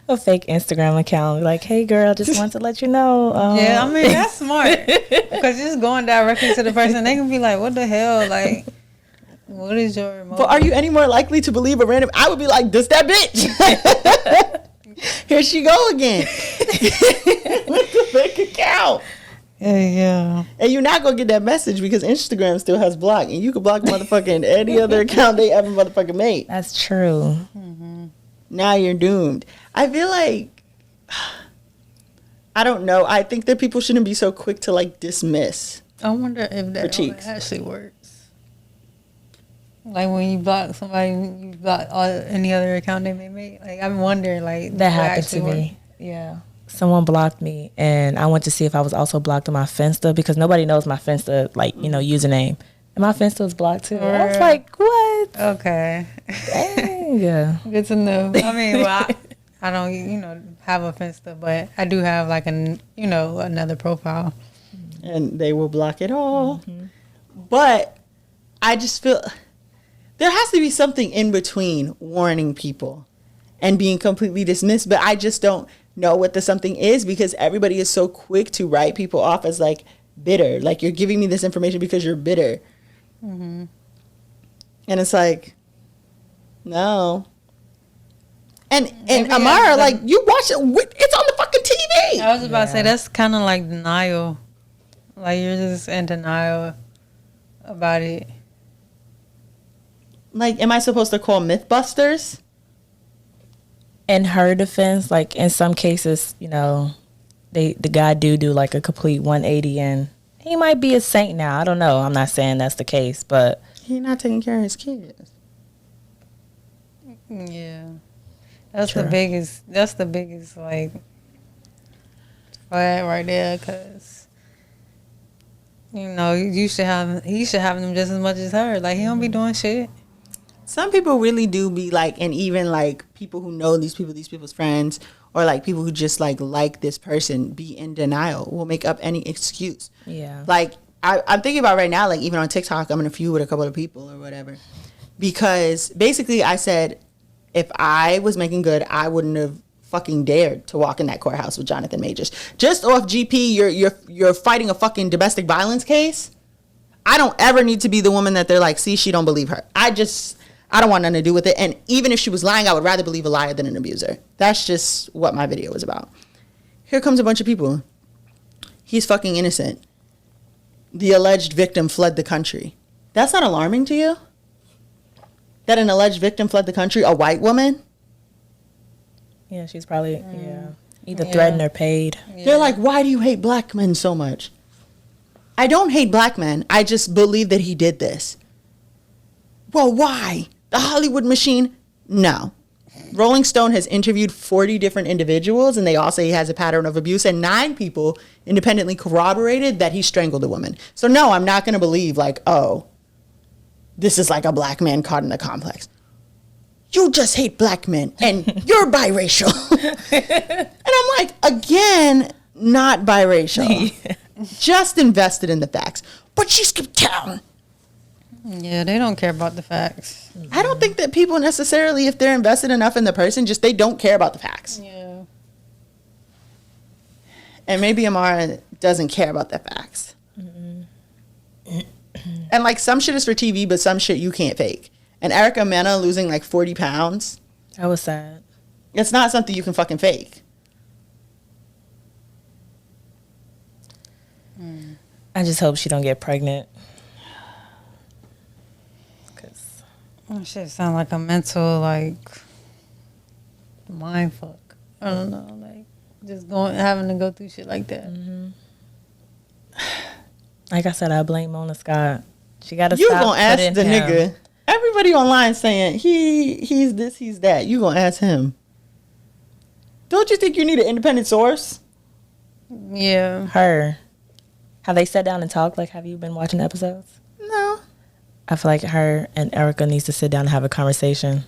A fake Instagram account. Like, hey, girl, just want to let you know. Yeah, I mean, that's smart. Because just going directly to the person, they can be like, what the hell? Like, what is your emotion? But are you any more likely to believe a random? I would be like, this that bitch. Here she go again. With the fake account. Yeah. And you're not going to get that message because Instagram still has block. And you can block motherfucking any other account they ever motherfucking made. That's true. Mm-hmm. Now you're doomed. I feel like, I don't know. I think that people shouldn't be so quick to, like, dismiss. I wonder if that actually works. Like, when you block somebody, you block any other account they may make. Like, I'm wondering, like, that happened to me. Yeah. Someone blocked me, and I went to see if I was also blocked on my Finsta, because nobody knows my Finsta, like, you know, username. And my Finsta was blocked too. I was like, what? Okay. Dang. Yeah. Good to know. I mean, well, I don't, have a Finsta, but I do have, like, another profile. And they will block it all. Mm-hmm. But I just feel there has to be something in between warning people and being completely dismissed. But I just don't know what the something is, because everybody is so quick to write people off as, like, bitter. Like, you're giving me this information because you're bitter. Mm-hmm. And it's like, no. And Amara, like, you watch it, it's on the fucking TV. I was about to say, that's kind of like denial. Like, you're just in denial about it. Like, am I supposed to call Mythbusters? In her defense, like, in some cases, the guy do like a complete 180, and he might be a saint now. I don't know. I'm not saying that's the case, but he's not taking care of his kids. Yeah, that's the biggest. That's the biggest, like, flag right there, because he should have them just as much as her. Like, he don't be doing shit. Some people really do be like, and even like people who know these people's friends, or like people who just like this person, be in denial, will make up any excuse. Yeah. Like, I'm thinking about right now, like, even on TikTok, I'm in a feud with a couple of people or whatever, because basically I said, if I was making good, I wouldn't have fucking dared to walk in that courthouse with Jonathan Majors. Just off GP, you're fighting a fucking domestic violence case. I don't ever need to be the woman that they're like, see, she don't believe her. I don't want nothing to do with it. And even if she was lying, I would rather believe a liar than an abuser. That's just what my video was about. Here comes a bunch of people. He's fucking innocent. The alleged victim fled the country. That's not alarming to you? That an alleged victim fled the country, a white woman? Yeah, she's probably, either threatened or paid. Yeah. They're like, why do you hate black men so much? I don't hate black men. I just believe that he did this. Well, why? The Hollywood machine? No. Rolling Stone has interviewed 40 different individuals, and they all say he has a pattern of abuse, and 9 people independently corroborated that he strangled a woman. So no, I'm not going to believe, like, oh, this is like a black man caught in the complex. You just hate black men, and you're biracial. And I'm like, again, not biracial. Just invested in the facts. But she skipped town. Yeah, they don't care about the facts. I don't think that people necessarily, if they're invested enough in the person, just they don't care about the facts. Yeah. And maybe Amara doesn't care about the facts. And like, some shit is for TV, but some shit you can't fake. And Erica Mena losing like 40 pounds. That was sad. It's not something you can fucking fake. I just hope she don't get pregnant. That shit sound like a mental, like, mind fuck. I don't know, like, just having to go through shit like that. Mm-hmm. Like I said, I blame Mona Scott. She got to You stop gonna ask the him. nigga. Everybody online saying he's this, he's that. You gonna ask him. Don't you think you need an independent source? Yeah. Her. Have they sat down and talked? Like, have you been watching the episodes? No. I feel like her and Erica needs to sit down and have a conversation.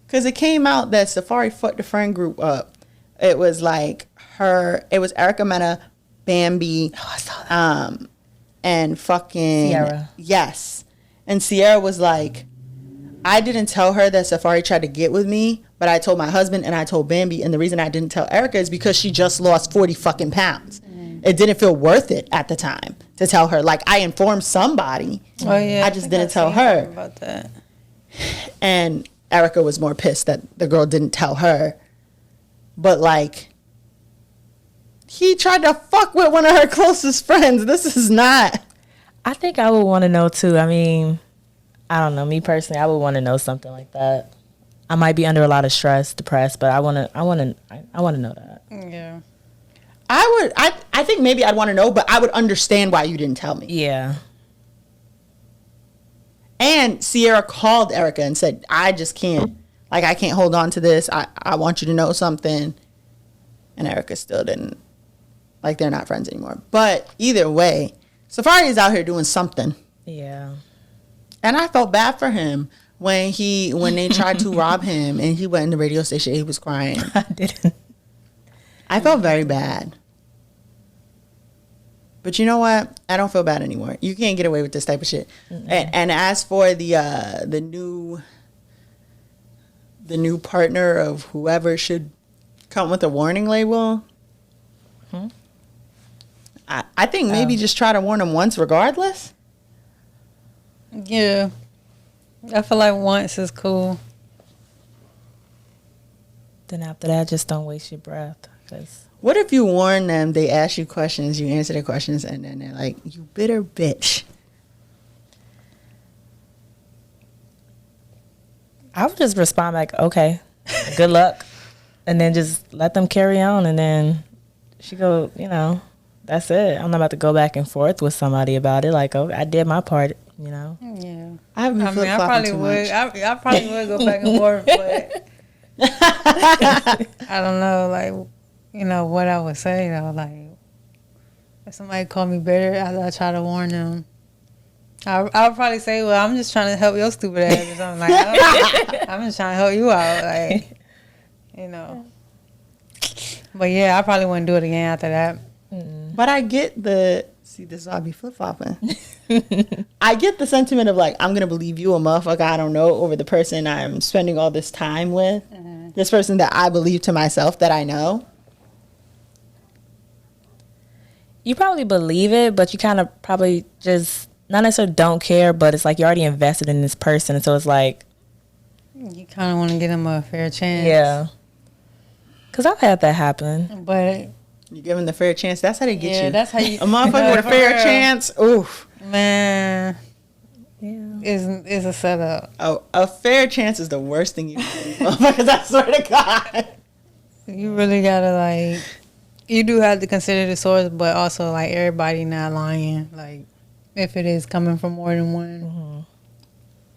Because it came out that Safari fucked the friend group up. It was like it was Erica Mena, Bambi, Oh, I saw that. And fucking Sierra. Yes. And Sierra was like, I didn't tell her that Safari tried to get with me, but I told my husband and I told Bambi, and the reason I didn't tell Erica is because she just lost 40 fucking pounds. It didn't feel worth it at the time to tell her. Like, I informed somebody. Oh, yeah. I just didn't tell her. About that. And Erica was more pissed that the girl didn't tell her. But, like, he tried to fuck with one of her closest friends. This is not. I think I would want to know, too. I mean, I don't know. Me personally, I would want to know something like that. I might be under a lot of stress, depressed, but I want to know that. Yeah. I think maybe I'd want to know, but I would understand why you didn't tell me. Yeah. And Sierra called Erica and said, I just can't. Like, I can't hold on to this. I want you to know something. And Erica still didn't. Like, they're not friends anymore. But either way, Safari is out here doing something. Yeah. And I felt bad for him when they tried to rob him and he went in the radio station. He was crying. I didn't. I felt very bad. But you know what? I don't feel bad anymore. You can't get away with this type of shit. And as for the new partner of whoever should come with a warning label, I think maybe just try to warn them once regardless. Yeah. I feel like once is cool. Then after that, just don't waste your breath. 'Cause What if you warn them, they ask you questions, you answer their questions, and then they're like, you bitter bitch. I would just respond like, okay, good luck. And then just let them carry on. And then she go, that's it. I'm not about to go back and forth with somebody about it. Like, oh, I did my part, Yeah. I probably would. I probably would go back and forth, but I don't know, like, what I would say, though. Like, if somebody called me bitter, I try to warn them. I would probably say, well, I'm just trying to help your stupid ass or something. Like, I'm just trying to help you out. Like, But, yeah, I probably wouldn't do it again after that. But I get see, this is why I be flip-flopping. I get the sentiment of, like, I'm going to believe you, a motherfucker I don't know, over the person I'm spending all this time with. This person that I believe to myself that I know. You probably believe it, but you kind of probably just not necessarily don't care, but it's like you're already invested in this person. So it's like, You kind of want to give them a fair chance. yeah. Because I've had that happen. But, You give them the fair chance. That's how they get you. yeah, that's how you... A motherfucker with a fair real. chance. Oof. Man, Yeah. is a setup. Oh, a fair chance is the worst thing you can do, motherfuckers. I swear to God. You really gotta, like, you do have to consider the source, but also, like, everybody not lying. Like, if it is coming from more than one.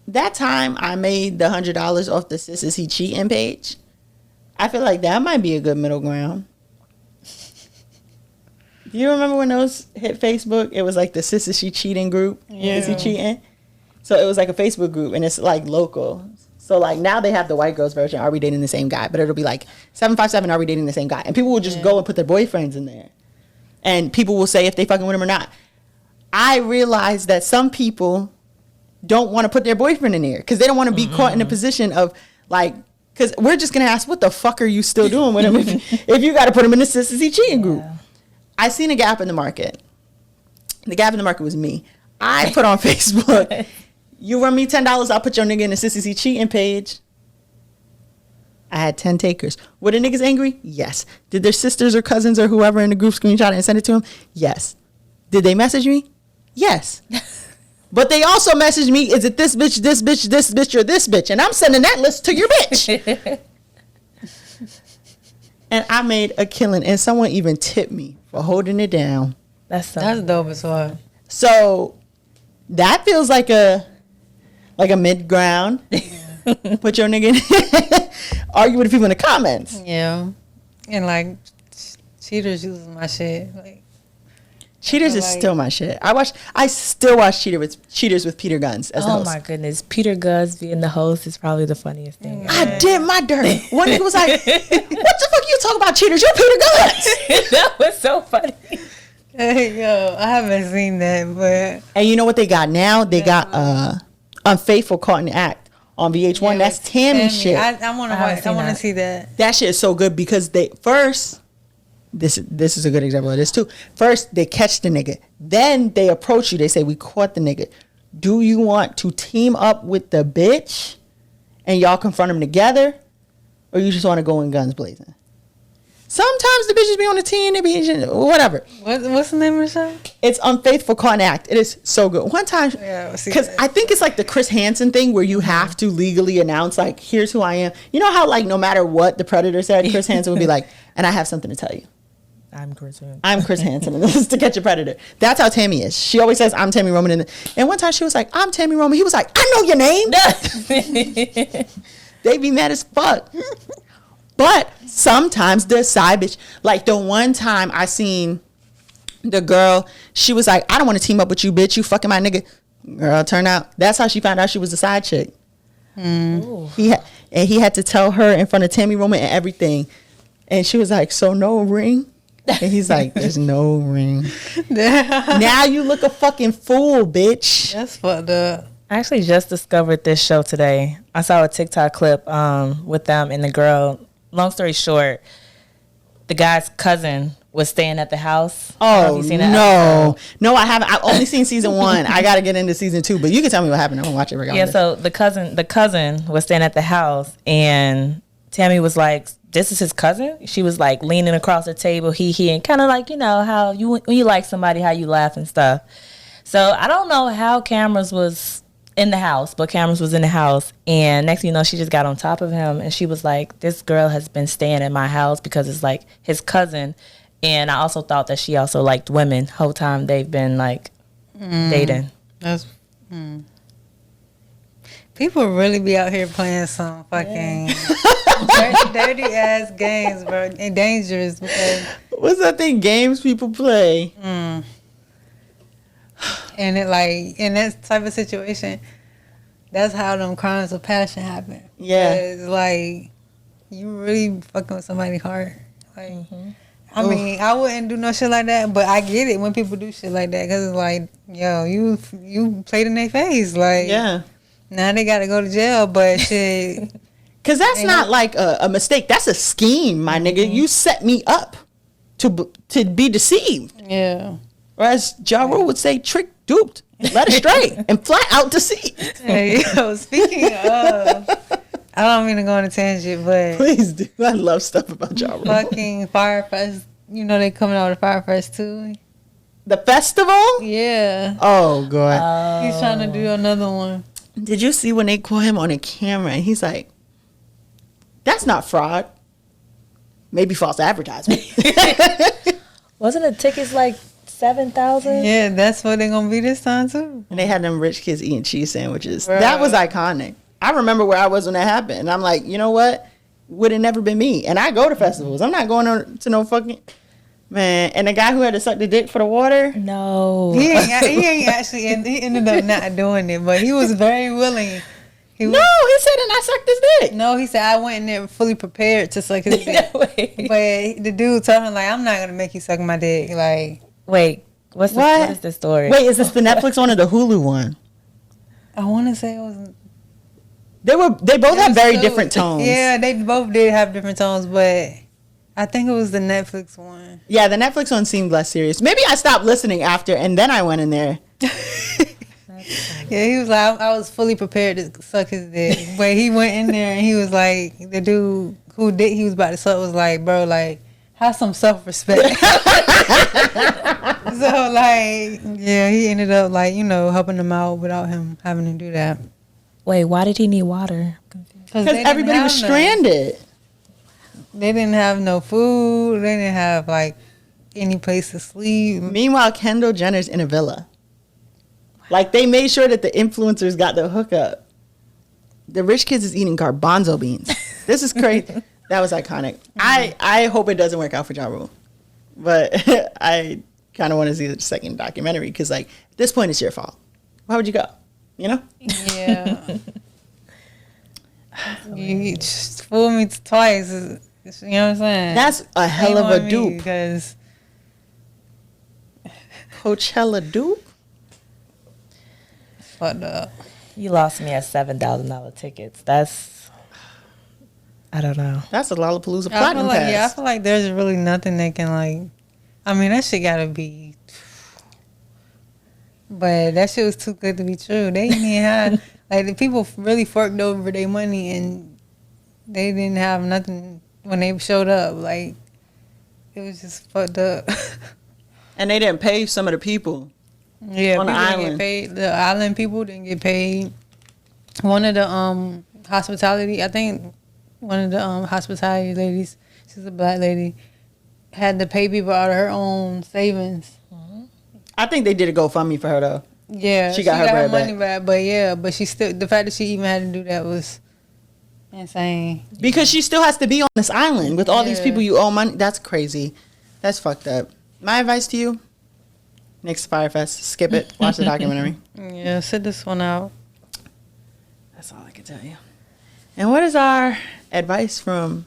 That time I made the $100 off the Sis Is He Cheating page, I feel like that might be a good middle ground. Do you remember when those hit Facebook? It was like the Sis Is She Cheating group. Yeah. Is he cheating? So it was like a Facebook group, and it's like local. So like now they have the white girls version, Are We Dating the Same Guy? But it'll be like 757, Are We Dating the Same Guy? And people will just go and put their boyfriends in there. And people will say if they fucking with him or not. I realized that some people don't want to put their boyfriend in there because they don't want to be caught in a position of like, because we're just going to ask, what the fuck are you still doing with him if you got to put him in the Sis Is He Cheating group? I seen a gap in the market. The gap in the market was me. I put on Facebook, you run me $10, I'll put your nigga in the Sis Is He Cheating page. I had 10 takers. Were the niggas angry? Yes. Did their sisters or cousins or whoever in the group screenshot it and send it to them? Yes. Did they message me? Yes. But they also message me, is it this bitch, this bitch, this bitch, or this bitch? And I'm sending that list to your bitch. And I made a killing. And someone even tipped me for holding it down. That's dope as well. So that feels like a mid ground. Put your nigga in. Argue with the people in the comments. Yeah. And like Cheaters uses my shit. Like Cheaters is still my shit. I still watch Cheaters with Peter Guns as the host. Oh my goodness. Peter Guns being the host is probably the funniest thing. I did my dirt. One nigga was like, what the fuck you talking about Cheaters? You're Peter Guns. That was so funny. Hey, yo, I haven't seen that, but And you know what they got now? They got Unfaithful Caught in the Act on VH1. yeah, That's Tammy shit. I want to see that. That shit is so good because they first, this is a good example of this too. First, they catch the nigga. Then they approach you. They say, we caught the nigga. Do you want to team up with the bitch and y'all confront him together? Or you just want to go in guns blazing? Sometimes the bitches be on the team, they be whatever. What's the name of the show? It's Unfaithful Caught in the Act. It is so good. One time, because I think it's like the Chris Hansen thing where you have to legally announce, like, here's who I am. You know how, like, no matter what the Predator said, Chris Hansen would be like, and I have something to tell you. I'm Chris Hansen. I'm Chris Hansen, and this is To Catch a Predator. That's how Tammy is. She always says, I'm Tammy Roman. And one time she was like, I'm Tammy Roman. He was like, I know your name. They be mad as fuck. But sometimes the side bitch, like the one time I seen the girl, she was like, I don't want to team up with you, bitch. You fucking my nigga. Girl, turn out. That's how she found out she was a side chick. He had to tell her in front of Tammy Roman and everything. And she was like, so no ring? And he's like, there's no ring. Now you look a fucking fool, bitch. That's fucked up. I actually just discovered this show today. I saw a TikTok clip with them and the girl. Long story short, the guy's cousin was staying at the house. Oh, no, I haven't. I've only seen season 1. I got to get into season 2, but you can tell me what happened. I'm going to watch it regardless. Yeah, so the cousin was staying at the house, and Tammy was like, this is his cousin? She was like leaning across the table, he, and kind of like, you know, how when you like somebody, how you laugh and stuff. So I don't know how cameras was in the house, but cameras was in the house, and next thing you know, she just got on top of him, and she was like, this girl has been staying in my house because it's like his cousin, and I also thought that she also liked women whole time they've been like dating. That's people really be out here playing some fucking dirty ass games, bro, and dangerous. Because what's that thing? Games people play. And it like in that type of situation, that's how them crimes of passion happen. Yeah, it's like you really fucking with somebody's heart. Like, I mean, I wouldn't do no shit like that, but I get it when people do shit like that because it's like, yo, you played in their face, like, yeah. Now they gotta go to jail, but shit. Because that's not like a mistake. That's a scheme, my nigga. You set me up to be deceived. Yeah. Or as Ja Rule would say, tricked, duped, led astray, and flat out deceived. Hey, yo, speaking of, I don't mean to go on a tangent, but please do. I love stuff about Ja Rule. Fucking Fire Fest. You know they coming out with Fire Fest too. The festival? Yeah. Oh god. He's trying to do another one. Did you see when they caught him on a camera and he's like, that's not fraud. Maybe false advertisement. Wasn't the tickets like 7,000? Yeah, that's what they're gonna be this time too. And they had them rich kids eating cheese sandwiches. Bruh. That was iconic. I remember where I was when that happened. And I'm like, you know what? Would have never been me. And I go to festivals. I'm not going to no fucking... Man, and the guy who had to suck the dick for the water? No. He ain't actually, he ended up not doing it, but he was very willing. He said, and I sucked his dick. No, he said, I went in there fully prepared to suck his dick. But the dude told him, like, I'm not going to make you suck my dick. Like, wait, what is the story? Wait, is this the Netflix one or the Hulu one? I want to say it was... They both have very different tones. Yeah, they both did have different tones, but... I think it was the Netflix one. Yeah, the Netflix one seemed less serious. Maybe I stopped listening after, and then I went in there. Yeah, he was like, I was fully prepared to suck his dick. But he went in there, and he was like, the dude he was about to suck was like, bro, like, have some self-respect. So like, yeah, he ended up like, you know, helping them out without him having to do that. Wait, why did he need water? Because everybody was stranded. They didn't have no food. They didn't have like any place to sleep. Meanwhile, Kendall Jenner's in a villa. Like, they made sure that the influencers got the hookup. The rich kids is eating garbanzo beans. This is crazy. That was iconic. I hope it doesn't work out for Ja Rule. But I kind of want to see the second documentary because, like, at this point, it's your fault. Why would you go? You know? Yeah. You just fooled me twice. You know what I'm saying? That's a hell of a dupe. Because Coachella dupe? fucked up. You lost me at $7,000 tickets. That's, I don't know. That's a Lollapalooza platinum pass. I feel like there's really nothing they can like. I mean, that shit gotta be. But that shit was too good to be true. They didn't even have like the people really forked over their money and they didn't have nothing when they showed up. Like it was just fucked up. And they didn't pay some of the people. Yeah, on the people didn't island. get paid. The island people didn't get paid. One of the hospitality, I think one of the hospitality ladies, she's a black lady, had to pay people out of her own savings. I think they did a GoFundMe for her, though. Yeah, She got her bread money back. but she still, the fact that she even had to do that was insane. Because she still has to be on this island with all these Yeah. people you owe money. That's crazy. That's fucked up. My advice to you, next Firefest, skip it. Watch the documentary. Yeah, sit this one out. That's all I can tell you. And what is our advice from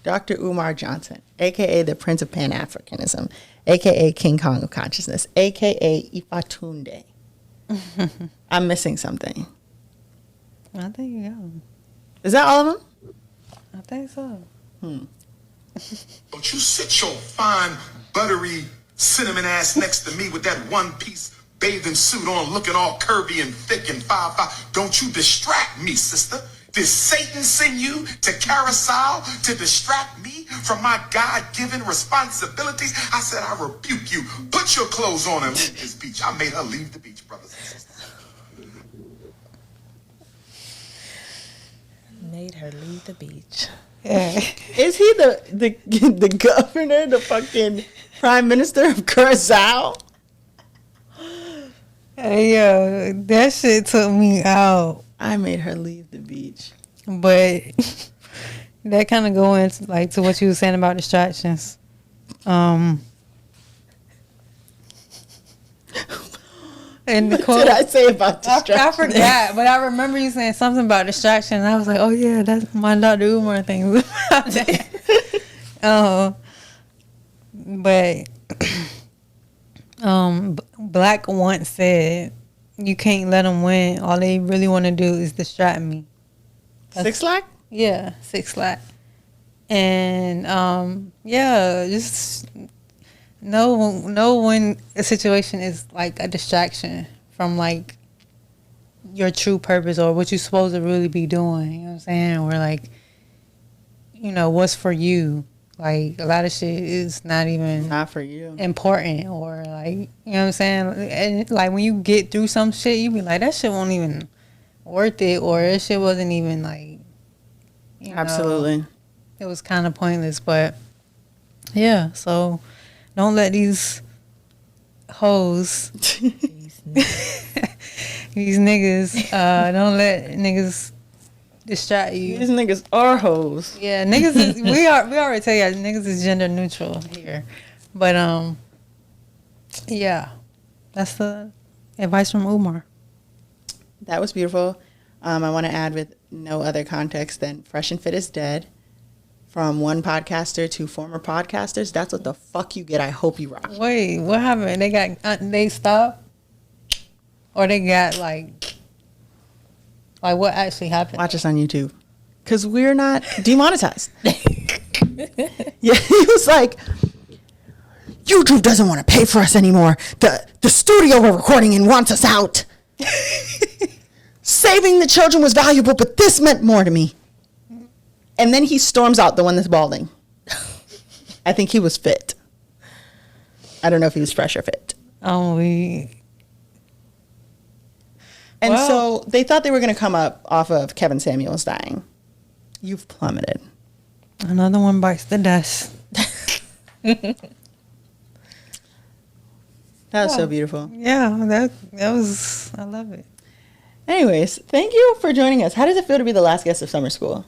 Dr. Umar Johnson, a.k.a. the Prince of Pan-Africanism, a.k.a. King Kong of Consciousness, a.k.a. Ifatunde? I'm missing something. I think you got 'em. Is that all of them? I think so. Don't you sit your fine, buttery, cinnamon ass next to me with that one-piece bathing suit on, looking all curvy and thick and 5'5". Don't you distract me, sister. Did Satan send you to carousel to distract me from my God-given responsibilities? I said, I rebuke you. Put your clothes on and leave this beach. I made her leave the beach, brothers and sisters. Made her leave the beach. Yeah. Is he the governor, the fucking prime minister of Curacao? Hey, yo, that shit took me out. I made her leave the beach. But that kind of go into like to what you were saying about distractions. And the What quote, did I say about I distraction? forgot, but I remember you saying something about distraction. And I was like, oh yeah, that's my Dr. Umar thing. But Black once said, you can't let them win. All they really want to do is distract me. Six Flags? Yeah, Six Flags. And yeah, just know when a situation is like a distraction from like your true purpose or what you're supposed to really be doing. You know what I'm saying? Or like, you know, what's for you. Like a lot of shit is not even Not for you. important or like, you know what I'm saying? And like when you get through some shit, you be like, that shit won't even worth it, or that shit wasn't even like, you know, Absolutely. it was kind of pointless. But yeah, so don't let these hoes, these niggas, don't let niggas distract you. These niggas are hoes. Yeah, niggas is, we already tell you niggas is gender neutral here. But yeah. That's the advice from Umar. That was beautiful. I want to add with no other context than Fresh and Fit is dead. From one podcaster to former podcasters. That's what the fuck you get. I hope you rock. Wait, what happened? They stopped? Or they got like what actually happened? Watch us on YouTube. Because we're not demonetized. Yeah, he was like, YouTube doesn't want to pay for us anymore. The studio we're recording in wants us out. Saving the children was valuable, but this meant more to me. And then he storms out, the one that's balding. I think he was fit. I don't know if he was fresh or fit. Oh, And so they thought they were going to come up off of Kevin Samuels dying. You've plummeted. Another one bites the dust. That was so beautiful. Yeah, that was, I love it. Anyways, thank you for joining us. How does it feel to be the last guest of summer school?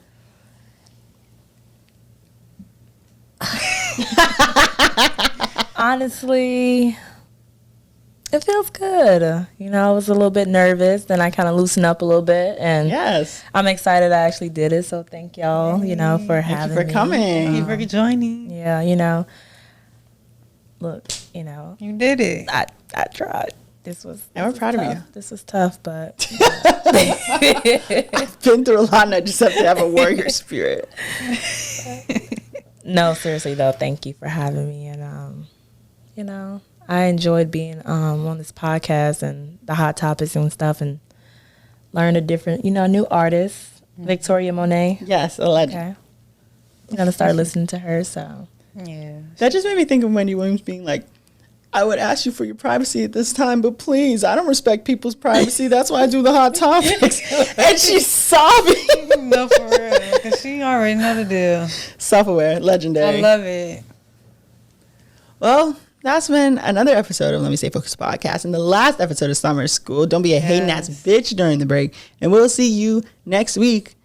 Honestly, it feels good. You know, I was a little bit nervous, then I kind of loosened up a little bit, and Yes. I'm excited I actually did it. So thank y'all, you know, for having Thank you for me. coming. Thank you for joining. Yeah, you know, look, you know, You did it. I tried. This was And we're proud of tough. you. This was tough, but Been through a lot and I just have to have a warrior spirit. no, seriously though, thank you for having me, and you know, I enjoyed being on this podcast and the hot topics and stuff, and learn a different, you know, new artist, Victoria Monet. Yes, a legend. Okay, I'm gonna start listening to her. So Yeah. That just made me think of Wendy Williams being like, I would ask you for your privacy at this time, but please, I don't respect people's privacy. That's why I do the hot topics. And she's sobbing. No, for real. Because she already know the deal. Self-aware, legendary. I love it. Well, that's been another episode of Let Me Stay Focused podcast and the last episode of Summer School. Don't be a hating ass bitch during the break. And we'll see you next week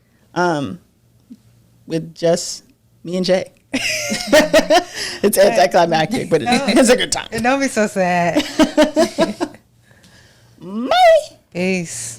with just me and Jay. It's anticlimactic, but it's a good time. And don't be so sad. Bye. Peace.